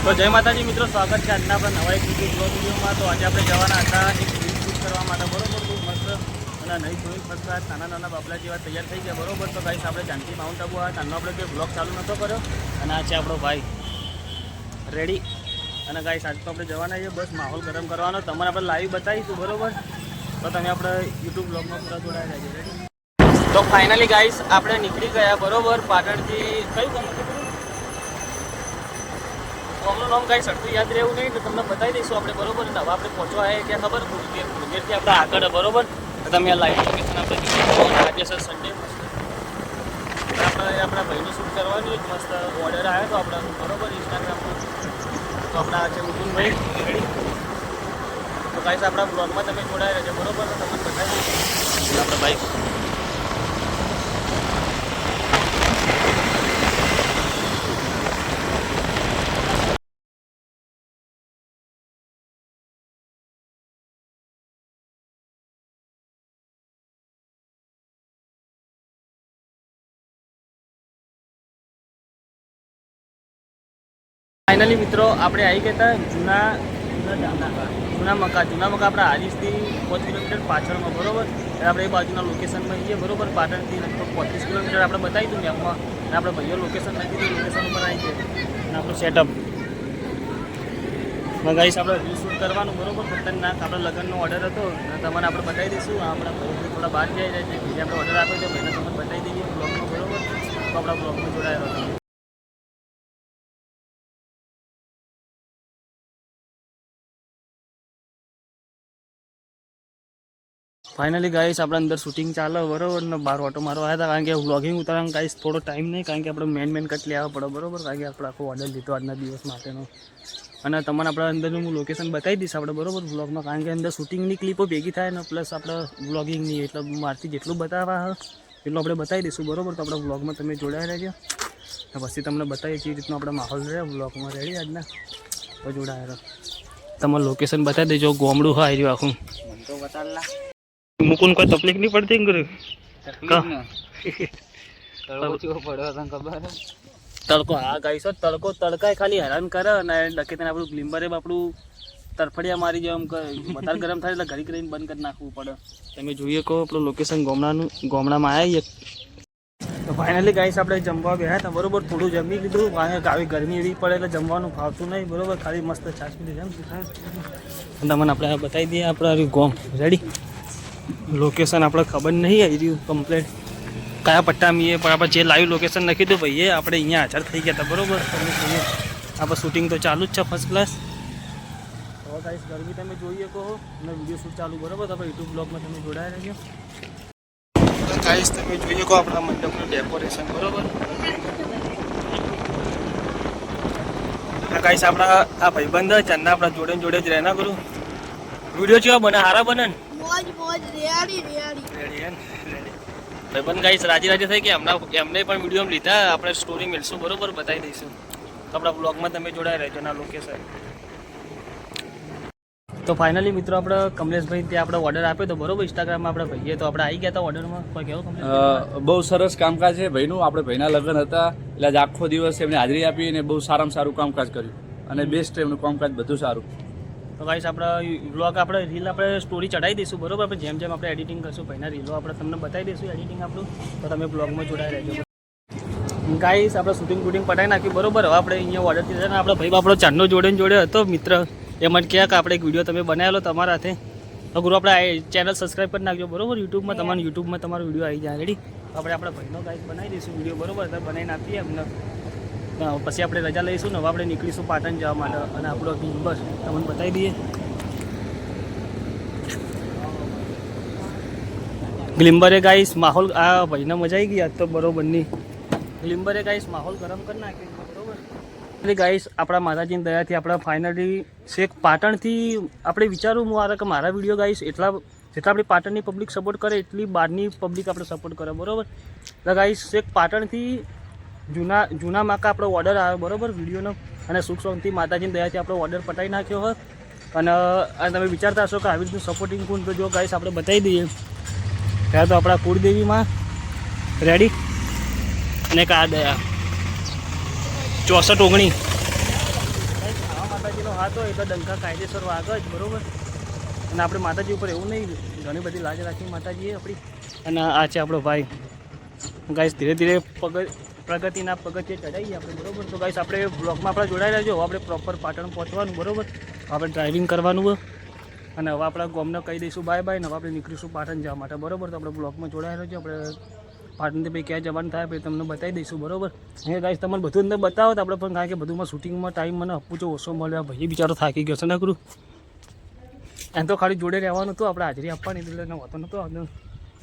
તો જય માતાજી મિત્રો, સ્વાગત છે આજના આપણા નવા એક વિડીયોમાં। તો આજે આપણે જવાના હતા એક રીલ શૂટ કરવા માટે, બરોબર। ખૂબ મસ્ત અને નહીં જોઈ ફક્ત નાના નાના બાબલા જેવા તૈયાર થઈ ગયા, બરોબર। તો ગાઈસ આપણે જાનકી માઉન્ટ આબુ આવ્યા, ત્યાંનો આપણે કોઈ બ્લોગ ચાલુ નહોતો કર્યો અને આ છે આપણો ભાઈ રેડી। અને ગાઈસ આજે તો આપણે જવાના છીએ, બસ માહોલ ગરમ કરવાનો, તમને આપણે લાઈવ બતાવીશું, બરોબર। તો તમે આપણે યુટ્યુબ બ્લોગમાં પૂરા જોડાયા રહેજો, રેડી। તો ફાઇનલી ગાઈસ આપણે નીકળી ગયા, બરોબર। પાટણથી કયું ગામ હતું? ગામનું નામ કાંઈ સરખું યાદ રહેવું નહીં, તો તમને બતાવી દઈશું આપણે, બરોબર। અને હવે આપણે પહોંચવા આવે ક્યાં ખબર? મુંગેરથી આપણે આગળ, બરોબર। તમે આ લાઈવ લોકેશન આપણે આજે સર સન્ડે આપણે આપણા ભાઈનું શૂટ કરવાનું એક મસ્ત ઓર્ડર આવ્યો તો આપણા, બરોબર, ઇન્સ્ટાગ્રામમાં। તો આપણા છે મુકુંદભાઈ રેડી। તો ગાઈસ આપણા બ્લોગમાં તમે જોડાઈ રહેજો, બરોબર। તો તમને બતાવી દઈશું આપણા બાઈક ફાઇનલી મિત્રો આપણે આવી ગયા હતા જૂના મકા આપણે હારીસથી 5 કિલોમીટર પાછળમાં, બરોબર। આપણે એ બાજુના લોકેશનમાં આવીએ, બરોબર। પાટણથી લગભગ 35 કિલોમીટર આપણે બતાવી દઉં મેપમાં, અને આપણે ભાઈઓ લોકેશન નથી દીધું, લોકેશન ઉપર આવી ગયા અને આપણું સેટઅપ ગાઈસ આપણે રીલ શૂટ કરવાનું, બરોબર। ખતરનાક આપણે લગ્નનો ઓર્ડર હતો અને તમને આપણે બતાવી દઈશું। આપણા ભાઈ થોડા બહાર જાય છે, જે આપણે ઓર્ડર આપ્યો છે ભાઈને તમને બતાવી દઈએ બ્લોગમાં, બરોબર। તો આપણા બ્લોગમાં જોડાયેલો હતો। ફાઇનલી ગાઈસ આપણે અંદર શૂટિંગ ચાલે, બરોબર। ને બહાર ઓટો મારવા આવ્યા હતા, કારણ કે વ્લોગિંગ ઉતારવાનું ગાઈસ થોડો ટાઈમ નહીં, કારણ કે આપણે મેન કટ લેવા પડે, બરોબર। કારણ કે આપણે આખો ઓર્ડર લીધો આજના દિવસ માટેનો, અને તમને આપણે અંદરનું હું લોકેશન બતાવી દઈશ આપણે, બરોબર, વ્લોગમાં। કારણ કે અંદર શૂટિંગની ક્લિપો ભેગી થાય ને પ્લસ આપણે વ્લોગિંગની, એટલે મારથી જેટલું બતાવવા એટલું આપણે બતાવી દઈશું, બરોબર। તો આપણે વ્લોગમાં તમે જોડાયા રહેજો, પછી તમને બતાવીએ કેવી રીતનો આપણે માહોલ રહે વ્લોગમાં, રેડી આજના? તો જોડાયા રહો, તમારે લોકેશન બતાવી દેજો, ગામડું હા આવ્યું આખું તો બતાવલા મુકુન કોઈ તકલીફ નહીં પડતી તડકો? હા ગાઈસ, તડકો તડકાય ખાલી હેરાન કરે અને ડકે તેને આપણું ગ્લિમ્બરે આપણું તરફડિયા મારી જાય, એમ વધારે ગરમ થાય એટલે ઘડી કરીને બંધ કરી નાખવું પડે। તમે જોઈએ કહો આપણું લોકેશન ગામડામાં આવીએ। તો ફાઇનલી ગાઈસ આપણે જમવા ગયા હતા, બરોબર। થોડું જમી લીધું, આવી ગરમી એવી પડે એટલે જમવાનું ફાવતું નહીં, બરોબર। ખાલી મસ્ત છાશ પીધી જેમ તમને આપણે બતાવી દઈએ આપણે ગોમ, રેડી। લોકેશન આપણે ખબર નહીં આવી રહ્યું કમ્પ્લેટ કયા પટ્ટામીએ, પણ આપણે જે લાઈવ લોકેશન નાખી દઉં ભાઈએ આપણે અહીંયા હાજર થઈ ગયા હતા, બરોબર। તમે જોઈએ આપણે શૂટિંગ તો ચાલુ જ છે ફર્સ્ટ ક્લાસ। હવે ગાઈસ ગરમી તમે જોઈએ કહો અને વિડીયો શૂટ ચાલુ, બરોબર। તો આપણે યુટ્યુબ બ્લોગમાં તમે જોડાયા રહેજો। ગાઈસ તમે જોઈએ કહો આપણા મંડપનું ડેકોરેશન, બરોબર। ગાઈસ આપણા આ ભાઈબંધ ચંદા આપણા જોડે જોડે જ રહેના કરું, વિડીયો કેવા બને? સારા બને ને? ભાઈબંધ ગાઈસ રાજી થઈ ગયા, એમને પણ વિડીયો લીધા, આપણે સ્ટોરી મેળશું, બરોબર, બતાવી દઈશું। તો આપણા બ્લોગમાં તમે જોડાઈ રહેજો ના લોકેશન। તો ફાઇનલી મિત્રો આપણે કમલેશભાઈ ત્યાં આપણે ઓર્ડર આપ્યો તો, બરોબર, ઇન્સ્ટાગ્રામમાં આપણે ભાઈએ, તો આપણે આવી ગયા હતા ઓર્ડરમાં। કોઈ કેવું કમલેશ? બહુ સરસ કામકાજ છે ભાઈનું, આપણે ભાઈના લગ્ન હતા એટલે આજ આખો દિવસ એમને હાજરી આપી અને બહુ સારામાં સારું કામકાજ કર્યું, અને બેસ્ટ એમનું કામકાજ બધું સારું। તો ગાઈસ આપણે વ્લોગ આપણે રીલ આપણે સ્ટોરી ચડાવી દઈશું, બરોબર। આપણે જેમ જેમ આપણે એડિટિંગ કરશું ભાઈના રીલો આપણે તમને બતાવી દઈશું એડિટિંગ આપણું, તો તમે બ્લોગમાં જોડાઈ રહેજો ગાઈસ। આપણે શૂટિંગ પટાઈ નાખ્યું, બરોબર। હવે આપણે અહીંયા ઓર્ડર દીધા ને આપણે ભાઈ આપણો ચાંદનો જોડે હતો મિત્ર, એ મને કહે કે આપણે એક વિડીયો તમે બનાવેલો તમારા હાથે, તો ગુરુ આપણે ચેનલ સબસ્ક્રાઈબ કરી નાખજો, બરોબર। યુટ્યુબમાં તમારો વિડીયો આવી જાય, રેડી। આપણે આપણા ભાઈનો ગાઈસ બનાવી દઈશું વિડીયો, બરોબર। તો બનાવીને આપીએ એમને, પછી આપણે રજા લઈશું ને હવે આપણે નીકળીશું પાટણ જવા માટે, અને આપણો ગ્લિમ્બર તમને બતાવી દઈએ। ગ્લિમ્બરે ગાઈસ માહોલ, આ ભાઈને મજા આવી ગઈ આજ તો, બરોબરની ગ્લિમ્બરે ગાઈસ માહોલ ગરમ કરી નાખ્યો, બરોબર। એટલે ગાઈસ આપણા માતાજીની દયાથી આપણા ફાઇનલી શેખ પાટણથી આપણે વિચારું હું કે મારા વિડીયો ગાઈસ જેટલા આપણી પાટણની પબ્લિક સપોર્ટ કરે એટલી બહારની પબ્લિક આપણે સપોર્ટ કરે, બરોબર। એટલે ગાઈસ શેખ પાટણથી જૂના માકા આપણો ઓર્ડર આવ્યો, બરોબર, વિડીયોનો, અને સુખ શાંતિ માતાજીની દયાથી આપણો ઓર્ડર પટાઈ નાખ્યો હોય। અને તમે વિચારતા હશો કે આવી રીતનું સપોર્ટિંગ કોણ, તો જો ગાઈસ આપણે બતાવી દઈએ ત્યાં તો આપણા કુળદેવીમાં રેડી, અને એક આ દયા 64 19 હાથ હોય તો ડંકા કાયદેસર વાગે જ, બરોબર. અને આપણે માતાજી ઉપર એવું નહીં, ઘણી બધી લાજ રાખી માતાજીએ આપણી. અને આ છે આપણો ભાઈ. ગાઈસ ધીરે ધીરે પ્રગતિના પગથિયે ચડાવીએ આપણે, બરોબર. તો ગાઈસ આપણે બ્લોગમાં આપણે જોડાઈ રહેજો. હવે આપણે પ્રોપર પાટણ પહોંચવાનું, બરોબર. આપણે ડ્રાઇવિંગ કરવાનું હોય અને હવે આપણા ગામને કહી દઈશું બાય બાય. ને હવે આપણે નીકળીશું પાટણ જવા માટે, બરોબર. તો આપણે બ્લોગમાં જોડાઈ રહેજો. આપણે પાટણથી ભાઈ ક્યાં જવાનું થાય પછી તમને બતાવી દઈશું, બરોબર. એ ગાઈસ તમને બધું અંદર બતાવો તો આપણે પણ, કારણ કે બધુંમાં શૂટિંગમાં ટાઈમ મને આપવું છે ઓછો મળ્યો. ભાઈ બિચારો થાકી ગયો છે ને કરું. એમ તો ખાલી જોડે રહેવાનું હતું, આપણે હાજરી આપવાની એટલે હોતો નહોતો.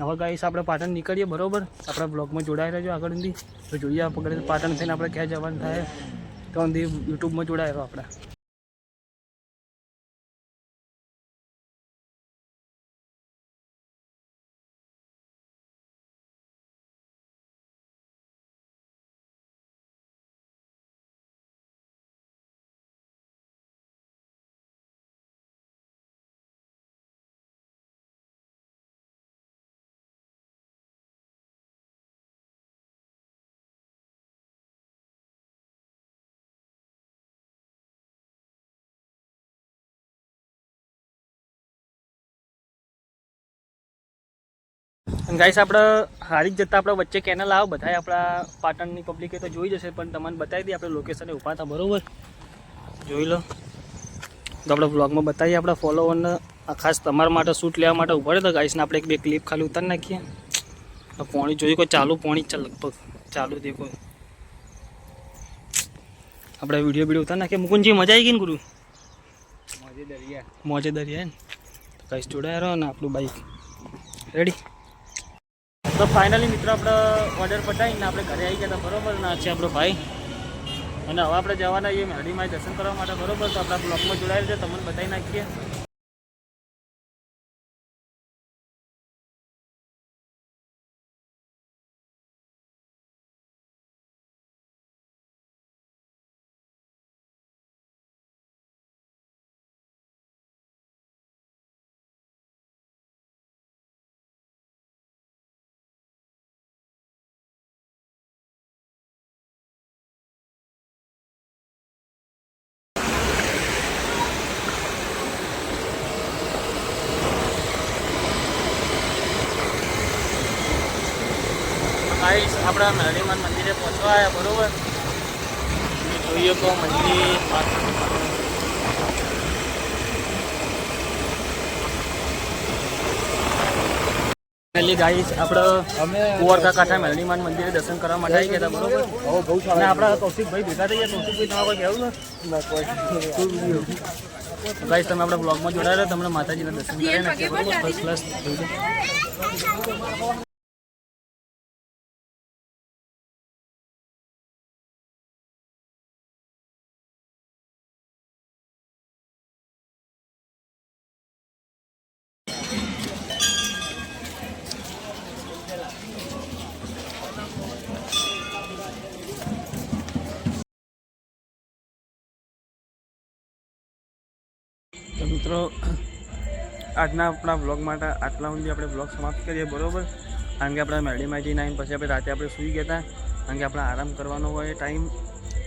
હવે ગાઈસ આપણે પાટણ નીકળીએ, બરોબર. આપણા બ્લોગમાં જોડાઈ રહેજો આગળથી. તો જોઈએ આપણે પાટણ થઈને આપણે ક્યાં જવાનું થાય તો યુટ્યુબમાં જોડાઈ રહ્યો આપણે. અને ગાઈસ આપણે હારી જ જતા આપણે વચ્ચે કેનલ આવે, બધાય આપણા પાટણની પબ્લિકે તો જોઈ જશે, પણ તમને બતાવી દઈએ આપણે લોકેશને ઊભા હતા, બરોબર. જોઈ લો તો આપણે બ્લોગમાં બતાવીએ આપણા ફોલોવરને. આ ખાસ તમારા માટે શૂટ લેવા માટે ઉભા હતા ગાઈસને. આપણે એક બે ક્લિપ ખાલી ઉતારી નાખીએ. પાણી જોઈ કોઈ ચાલુ પાણી ચાલ, લગભગ ચાલુ દેખો. આપણે વિડીયો ઉતારી નાખીએ. મુકુંદજી મજા આવી ગઈ ને ગુરુ? મોજે દરિયા ને. ગાઈસ જોડાયા રહો ને આપણું બાઈક રેડી. તો ફાઇનલી મિત્રો આપણે ઓર્ડર પતાવીને આપણે ઘરે આવી ગયા હતા, બરોબર. ને છે આપણો ભાઈ. અને હવે આપણે જવાના એ મેરડીમાં દર્શન કરવા માટે, બરોબર. તો આપણા બ્લોગમાં જોડાયેલ છે, તમને બતાવી નાખીએ. ગાઈસ આપણા મેરડીમાન મંદિરે પહોંચવા આવ્યા, બરોબર. જોઈએ તો મંદિર ગાઈસ આપણે કુંવરકા કાંઠા મેરડીમાન મંદિરે દર્શન કરવા માટે આવી ગયા હતા, બરોબર. અને આપણા કૌશિકભાઈ ભેગા થઈ ગયા. કૌશિકભાઈ તમારે કોઈ કહેવું ને? ગાઈસ તમે આપણા બ્લોગમાં જોડાયેલા, તમને માતાજીના દર્શન કરી નાખીએ, બરોબર. ફર્સ્ટ ક્લાસ થઈ જાય. તો મિત્રો આજના આપણા બ્લોગ માટે આટલા સુધી આપણે બ્લોગ સમાપ્ત કરીએ, બરોબર. કારણ કે આપણે મેરડીમાં જઈને આવીને પછી આપણે રાતે આપણે સૂઈ ગયા હતા, કારણ કે આપણે આરામ કરવાનો હોય ટાઈમ.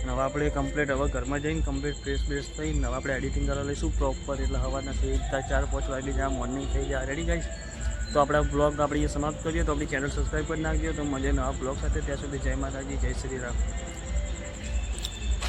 અને હવે આપણે કમ્પ્લીટ હવે ઘરમાં જઈને કમ્પ્લીટ ફ્રેશ થઈને હવે આપણે એડિટિંગ કરવા લઈશું પ્રોપર. એટલે હવાના 4-5 વાગે જ્યાં મોર્નિંગ થઈ જાય રેડી ગાઈશ. તો આપણા બ્લોગ આપણે સમાપ્ત કરીએ. તો આપણી ચેનલ સબસ્ક્રાઈબ કરી નાખજો. તો મળીએ નવા બ્લોગ સાથે. ત્યાં સુધી જય માતાજી, જય શ્રી રામ.